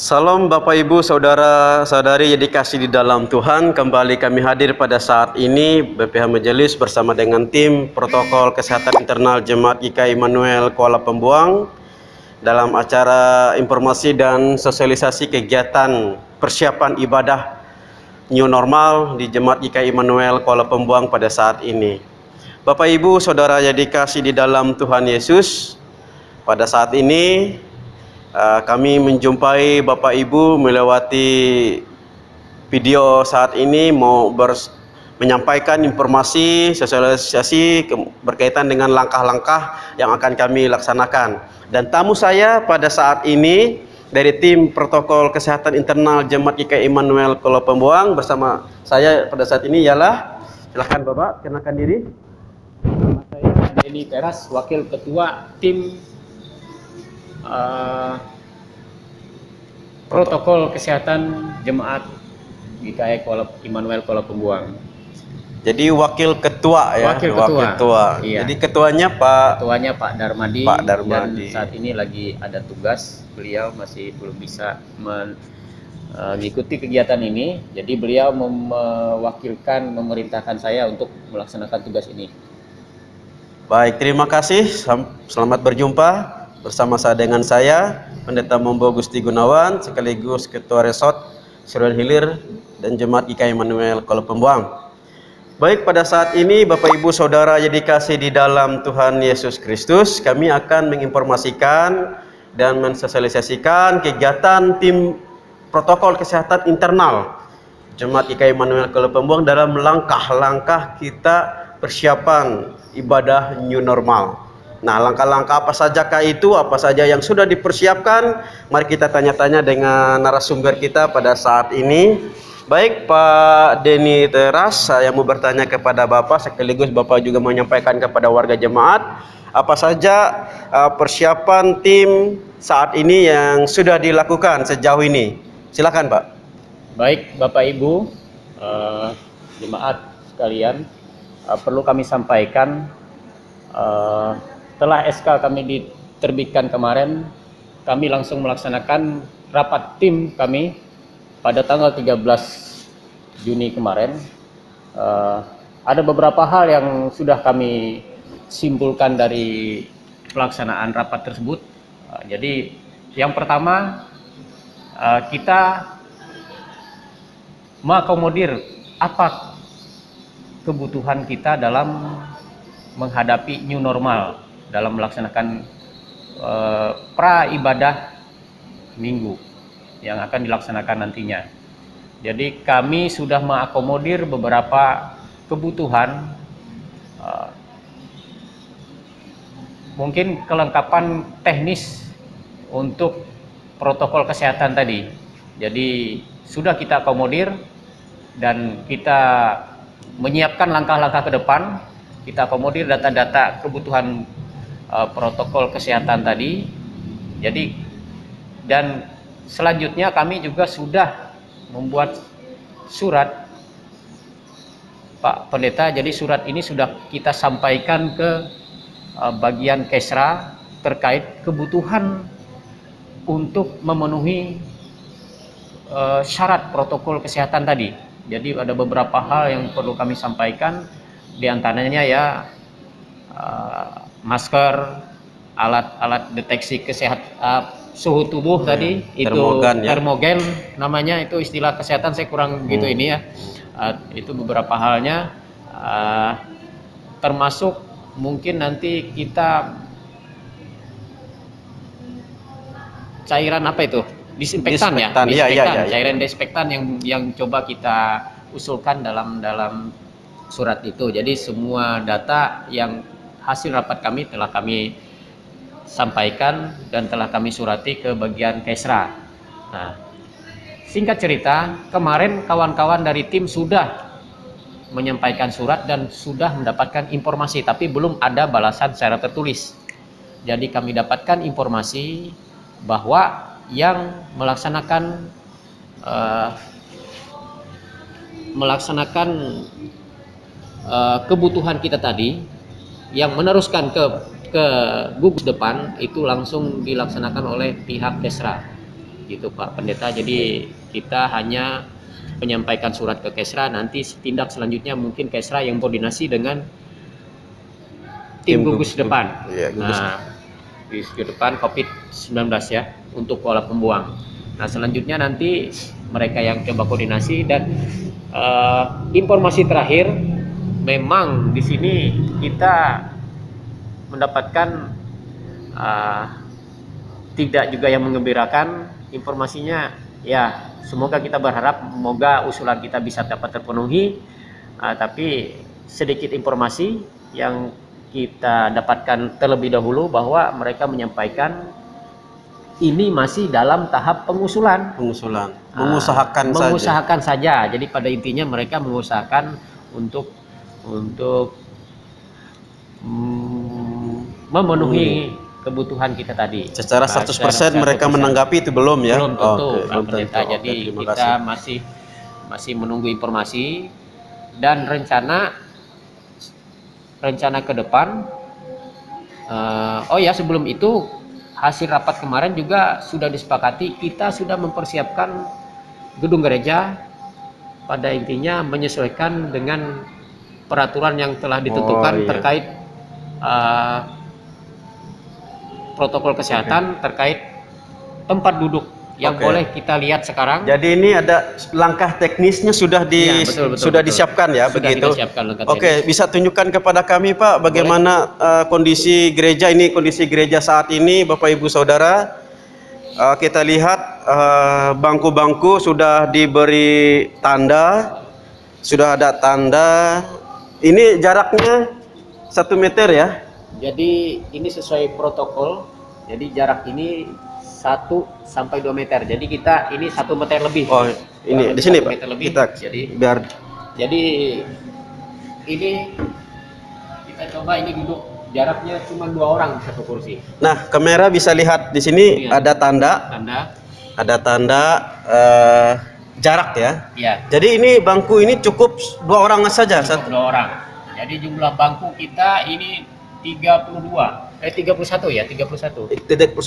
Salam Bapak Ibu Saudara Saudari yang dikasih di dalam Tuhan. Kembali kami hadir pada saat ini BPH Majelis bersama dengan tim protokol kesehatan internal Jemaat GKI Immanuel Kuala Pembuang dalam acara informasi dan sosialisasi kegiatan persiapan ibadah new normal di Jemaat GKI Immanuel Kuala Pembuang pada saat ini. Bapak Ibu Saudara yang dikasih di dalam Tuhan Yesus, pada saat ini kami menjumpai Bapak Ibu melewati video saat ini mau menyampaikan informasi sosialisasi berkaitan dengan langkah-langkah yang akan kami laksanakan. Dan tamu saya pada saat ini dari tim protokol kesehatan internal Jemaat GKI Immanuel Kuala Pembuang bersama saya pada saat ini ialah, silakan Bapak kenalkan diri. Nama saya Denny Teras, Wakil Ketua Tim Protokol Kesehatan Jemaat GKI Immanuel Kuala Pembuang. Jadi wakil ketua ya, Wakil ketua. Iya. Jadi ketuanya Pak Darmadi. Pak Darmadi. Dan saat ini lagi ada tugas, beliau masih belum bisa mengikuti kegiatan ini. Jadi beliau mewakilkan, memerintahkan saya untuk melaksanakan tugas ini. Baik, terima kasih. Selamat berjumpa bersama dengan saya Pendeta Mombo Gusti Gunawan sekaligus Ketua Resort Seruan Hilir dan Jemaat GKI Immanuel Kuala Pembuang. Baik, pada saat ini Bapak Ibu Saudara yang dikasih di dalam Tuhan Yesus Kristus, kami akan menginformasikan dan mensosialisasikan kegiatan tim protokol kesehatan internal Jemaat GKI Immanuel Kuala Pembuang dalam langkah-langkah kita persiapan ibadah new normal. Nah, langkah-langkah apa sajakah itu, apa saja yang sudah dipersiapkan? Mari kita tanya-tanya dengan narasumber kita pada saat ini. Baik, Pak Denny Teras, saya mau bertanya kepada Bapak, sekaligus Bapak juga menyampaikan kepada warga jemaat, apa saja persiapan tim saat ini yang sudah dilakukan sejauh ini? Silakan, Pak. Baik, Bapak Ibu, jemaat sekalian, perlu kami sampaikan, setelah SK kami diterbitkan kemarin, kami langsung melaksanakan rapat tim kami pada tanggal 13 Juni kemarin. Ada beberapa hal yang sudah kami simpulkan dari pelaksanaan rapat tersebut. Jadi yang pertama, kita mengakomodir apa kebutuhan kita dalam menghadapi new normal dalam melaksanakan pra ibadah minggu yang akan dilaksanakan nantinya. Jadi kami sudah mengakomodir beberapa kebutuhan, mungkin kelengkapan teknis untuk protokol kesehatan tadi. Jadi sudah kita akomodir dan kita menyiapkan langkah-langkah ke depan. Kita akomodir data-data kebutuhan protokol kesehatan tadi. Jadi dan selanjutnya kami juga sudah membuat surat, Pak Pendeta. Jadi surat ini sudah kita sampaikan ke bagian Kesra terkait kebutuhan untuk memenuhi syarat protokol kesehatan tadi. Jadi ada beberapa hal yang perlu kami sampaikan, diantaranya ya masker, alat deteksi kesehatan suhu tubuh tadi, itu termogen namanya, itu istilah kesehatan saya kurang begitu ini ya. Itu beberapa halnya, termasuk mungkin nanti kita cairan apa itu? Disinfektan. Cairan desinfektan yang coba kita usulkan dalam surat itu. Jadi semua data yang hasil rapat kami telah kami sampaikan dan telah kami surati ke bagian Kesra. Nah, singkat cerita, kemarin kawan-kawan dari tim sudah menyampaikan surat dan sudah mendapatkan informasi, tapi belum ada balasan secara tertulis. Jadi kami dapatkan informasi bahwa yang melaksanakan kebutuhan kita tadi, yang meneruskan ke gugus depan itu langsung dilaksanakan oleh pihak Kesra. gitu Pak Pendeta. Jadi kita hanya menyampaikan surat ke Kesra, nanti tindak selanjutnya mungkin Kesra yang koordinasi dengan tim gugus depan. Iya, gugus. Nah, di depan COVID-19 ya, untuk pola pembuang. Nah, selanjutnya nanti mereka yang coba koordinasi. Dan informasi terakhir, memang di sini kita mendapatkan tidak juga yang mengembirakan informasinya. Ya, semoga kita berharap semoga usulan kita bisa dapat terpenuhi. Tapi sedikit informasi yang kita dapatkan terlebih dahulu bahwa mereka menyampaikan ini masih dalam tahap pengusulan. Mengusahakan saja. Jadi pada intinya mereka mengusahakan untuk memenuhi kebutuhan kita tadi. Secara 100% mereka menanggapi itu belum ya? Belum tentu, Pak Pendeta. Oke, Jadi terima kita kasih. masih menunggu informasi dan rencana ke depan. Oh ya, sebelum itu hasil rapat kemarin juga sudah disepakati, kita sudah mempersiapkan gedung gereja, pada intinya menyesuaikan dengan peraturan yang telah ditentukan terkait protokol kesehatan, terkait tempat duduk yang boleh kita lihat sekarang. Jadi ini ada langkah teknisnya sudah betul. disiapkan ya, Sudah begitu. kita siapkan langkah Oke, bisa tunjukkan kepada kami Pak bagaimana kondisi gereja ini, kondisi gereja saat ini, Bapak Ibu Saudara. Kita lihat bangku-bangku sudah diberi tanda, sudah ada tanda. Ini jaraknya 1 meter ya. Jadi ini sesuai protokol. Jadi jarak ini 1 sampai 2 meter. Jadi kita ini 1 meter lebih. Oh, ini di sini Pak. Kita jadi ini kita coba ini duduk, jaraknya cuma 2 orang satu kursi. Nah, kamera bisa lihat di sini ada tanda. Ada tanda jarak ya. Iya. Jadi ini bangku ini cukup 2 orang saja. Cukup 2 orang. Jadi jumlah bangku kita ini 31 ya, 31.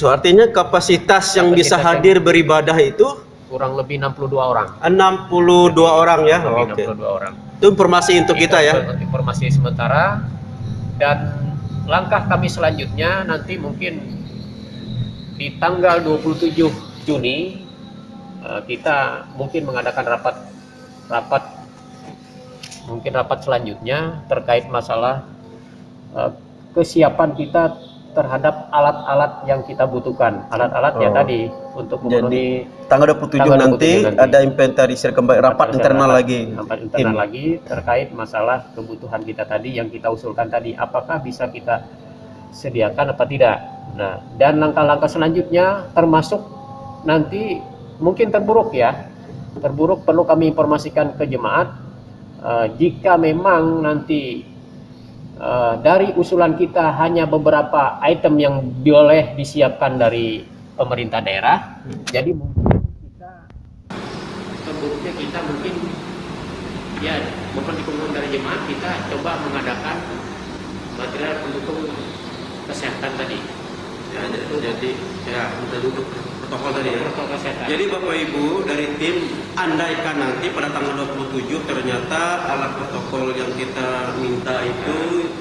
Artinya kapasitas yang bisa hadir beribadah itu kurang lebih 62 orang. 62 orang ya. Oke. 62 orang. Itu informasi untuk kita ya. Informasi sementara. Dan langkah kami selanjutnya nanti mungkin di tanggal 27 Juni kita mungkin mengadakan rapat selanjutnya terkait masalah kesiapan kita terhadap alat-alat yang kita butuhkan. Alat-alat ya tadi untuk memenuhi. Jadi tanggal 27 nanti ada inventarisir kembali, rapat internal lagi terkait masalah kebutuhan kita tadi yang kita usulkan tadi, apakah bisa kita sediakan apa tidak. Nah, dan langkah-langkah selanjutnya termasuk nanti mungkin terburuk perlu kami informasikan ke jemaat, jika memang nanti dari usulan kita hanya beberapa item yang boleh disiapkan dari pemerintah daerah, jadi mungkin kita mungkin ya mohon dukungan dari jemaat, kita coba mengadakan material pendukung kesehatan tadi. Ya, jadi ya kita duduk protokol tadi ya. Protokol kesehatan. Jadi Bapak Ibu dari tim, andaikan nanti pada tanggal 27 ternyata alat protokol yang kita minta itu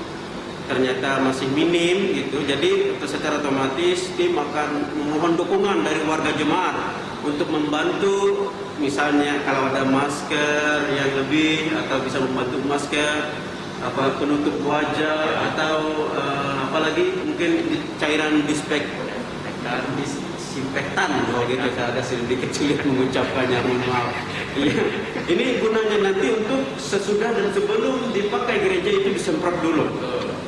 ternyata masih minim gitu, jadi secara otomatis tim akan memohon dukungan dari warga jemaat untuk membantu, misalnya kalau ada masker yang lebih atau bisa membantu masker, penutup wajah atau apalagi mungkin cairan disinfektan gitu. Saya ada sedikit sulit mengucapkannya, mohon maaf. Iya, ini gunanya nanti untuk sesudah dan sebelum dipakai gereja itu disemprot dulu.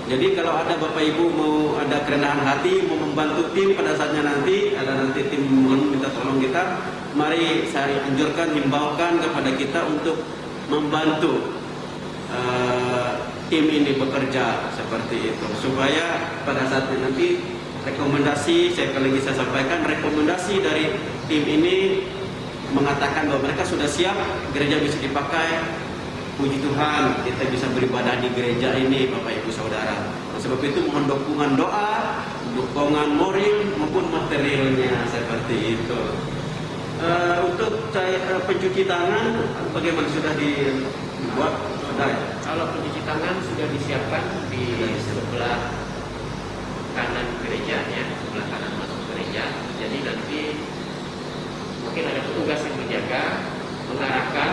Jadi kalau ada Bapak Ibu mau ada kerendahan hati mau membantu tim pada saatnya nanti ada tim minta tolong kita, mari saya anjurkan, himbaukan kepada kita untuk membantu tim ini bekerja seperti itu, supaya pada saat nanti rekomendasi, saya sampaikan rekomendasi dari tim ini mengatakan bahwa mereka sudah siap, gereja bisa dipakai. Puji Tuhan, kita bisa beribadah di gereja ini, Bapak Ibu Saudara. Sebab itu mohon dukungan doa, dukungan moral maupun materialnya seperti itu. Untuk pencuci tangan bagaimana, sudah dibuat? Sudah ya? Kalau pencuci tangan sudah disiapkan di sebelah kanan gerejanya, sebelah kanan masuk gereja. Jadi nanti mungkin ada petugas yang menjaga, mengarahkan,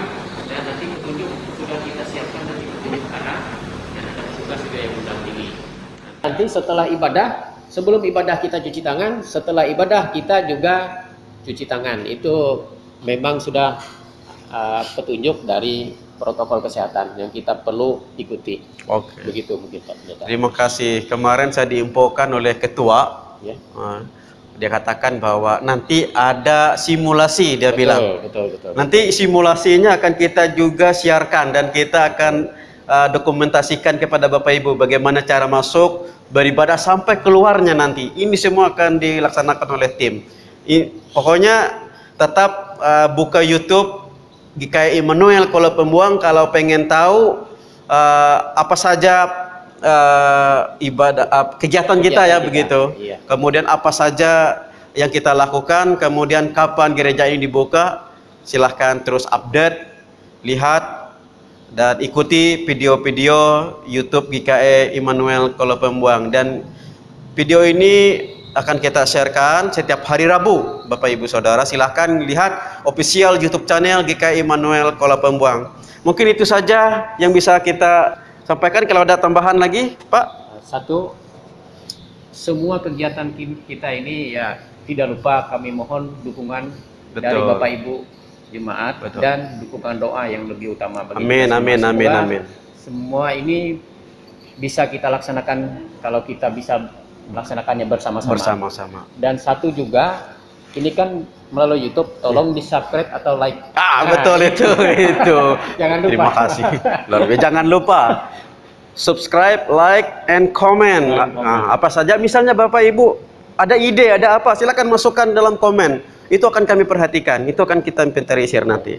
dan nanti petunjuk sudah kita siapkan, nanti petunjuk arah, dan ada petugas juga yang mendampingi. Nanti setelah ibadah, sebelum ibadah kita cuci tangan, setelah ibadah kita juga cuci tangan. Itu memang sudah petunjuk dari protokol kesehatan yang kita perlu ikuti. Oke. Begitu mungkin Pak Pendeta. Terima kasih. Kemarin saya diinfokan oleh ketua, Ya. dia katakan bahwa nanti ada simulasi, dia Betul, bilang. betul. Nanti simulasinya akan kita juga siarkan dan kita akan dokumentasikan kepada Bapak Ibu bagaimana cara masuk, beribadah sampai keluarnya nanti. Ini semua akan dilaksanakan oleh tim. Pokoknya tetap buka YouTube GKI Immanuel Kuala Pembuang kalau pengen tahu apa saja ibadah kegiatan kita ya, begitu. Iya. Kemudian apa saja yang kita lakukan, kemudian kapan gereja ini dibuka. Silahkan terus update, lihat dan ikuti video-video YouTube GKI Immanuel Kuala Pembuang. Dan video ini akan kita sharekan setiap hari Rabu. Bapak Ibu Saudara silahkan lihat official YouTube channel GKI Immanuel Kuala Pembuang. Mungkin itu saja yang bisa kita sampaikan. Kalau ada tambahan lagi, Pak? Satu, semua kegiatan kita ini ya tidak lupa kami mohon dukungan dari Betul. Bapak Ibu jemaat. Betul. Dan dukungan doa yang lebih utama bagi Amin, kita semua. amin, Semoga amin, amin. Semua ini bisa kita laksanakan kalau kita bisa melaksanakannya bersama-sama. Bersama-sama. Dan satu juga, ini kan melalui YouTube, tolong di subscribe atau like. Betul itu. Jangan lupa. Terima kasih. Lalu jangan lupa subscribe, like, and comment. Apa saja, misalnya Bapak Ibu ada ide, ada apa, silakan masukkan dalam komen. Itu akan kami perhatikan. Itu akan kita inventarisir nanti.